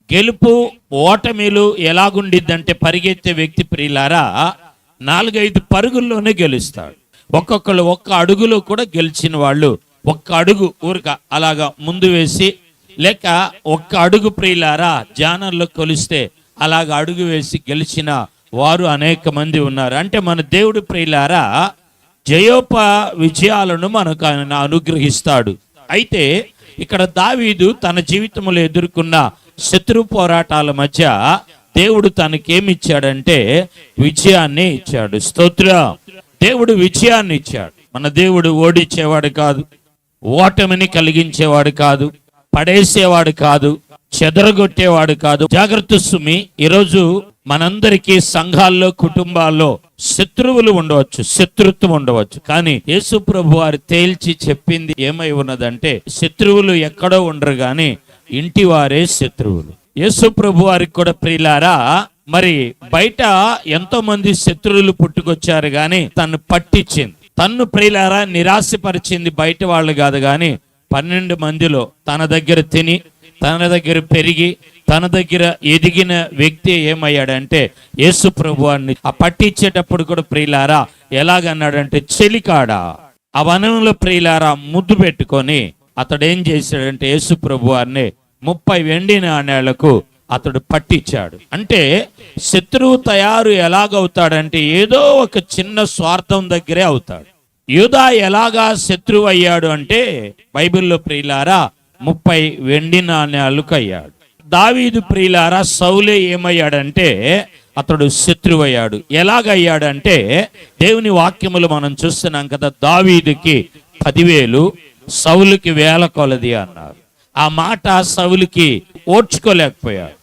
గెలుపు ఓటమిలు ఎలాగుండిద్దంటే పరిగెత్తే వ్యక్తి ప్రియులారా 4-5 పరుగుల్లోనే గెలుస్తాడు. ఒక్కొక్కళ్ళు ఒక్క అడుగులో కూడా గెలిచిన వాళ్ళు ఒక్క అడుగు ఊరిక అలాగా ముందు వేసి, లేక ఒక్క అడుగు ప్రియులారా జానర్లో కొలిస్తే అలాగ అడుగు వేసి గెలిచిన వారు అనేక మంది ఉన్నారు. అంటే మన దేవుడు ప్రియులారా విజయాలను మనకు ఆయన అనుగ్రహిస్తాడు. అయితే ఇక్కడ దావీదు తన జీవితంలో ఎదుర్కొన్న శత్రు పోరాటాల మధ్య దేవుడు తనకేమిచ్చాడంటే విజయాన్ని ఇచ్చాడు. స్తోత్రం. దేవుడు విజయాన్ని ఇచ్చాడు. మన దేవుడు ఓడించేవాడు కాదు, ఓటమిని కలిగించేవాడు కాదు, పడేసేవాడు కాదు, చెదరగొట్టేవాడు కాదు. జాగ్రత్త సుమి. ఈరోజు మనందరికీ సంఘాల్లో, కుటుంబాల్లో శత్రువులు ఉండవచ్చు, శత్రుత్వం ఉండవచ్చు. కానీ యేసు ప్రభు వారు తేల్చి చెప్పింది ఏమై ఉన్నదంటే శత్రువులు ఎక్కడో ఉండరు గాని ఇంటి వారే శత్రువులు. యేసు ప్రభు వారికి కూడా ప్రియులారా మరి బయట ఎంతో మంది శత్రువులు పుట్టుకొచ్చారు గాని తను పట్టించింది, తన్ను ప్రియులారా నిరాశపరిచింది బయట వాళ్ళు కాదు గాని 12 మందిలో తన దగ్గర తిని, తన దగ్గర పెరిగి, తన దగ్గర ఎదిగిన వ్యక్తి ఏమయ్యాడంటే యేసు ప్రభువాన్ని ఆ పట్టించేటప్పుడు కూడా ప్రియులారా ఎలాగన్నాడంటే చెలికాడా ఆ వనంలో ప్రియులారా ముద్దు పెట్టుకొని అతడు ఏం చేశాడంటే యేసు ప్రభువాన్ని 30 వెండి నాణేలకు అతడు పట్టించాడు. అంటే శత్రువు తయారు ఎలాగవుతాడంటే ఏదో ఒక చిన్న స్వార్థం దగ్గరే అవుతాడు. యూదా ఎలాగా శత్రువు అయ్యాడు అంటే బైబిల్లో ప్రియులారా 30 వెండి నాణ్యాలకు అయ్యాడు. దావీదు ప్రియులారా సౌలే ఏమయ్యాడంటే అతడు శత్రువు అయ్యాడు. ఎలాగయ్యాడంటే దేవుని వాక్యములు మనం చూస్తున్నాం కదా, దావీదుకి 10,000 సౌలుకి 1,000 కొలది అన్నారు. ఆ మాట సౌలుకి ఓర్చుకోలేకపోయాడు.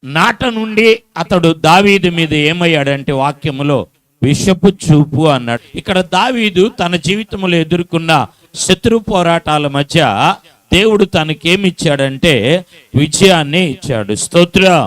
నాట నుండి అతడు దావీదు మీద ఏమయ్యాడంటే వాక్యములో విషపు చూపు అన్నాడు. ఇక్కడ దావీదు తన జీవితంలో ఎదుర్కొన్న శత్రు పోరాటాల మధ్య దేవుడు తనకేమిచ్చాడంటే విజయాన్ని ఇచ్చాడు. స్తోత్రం.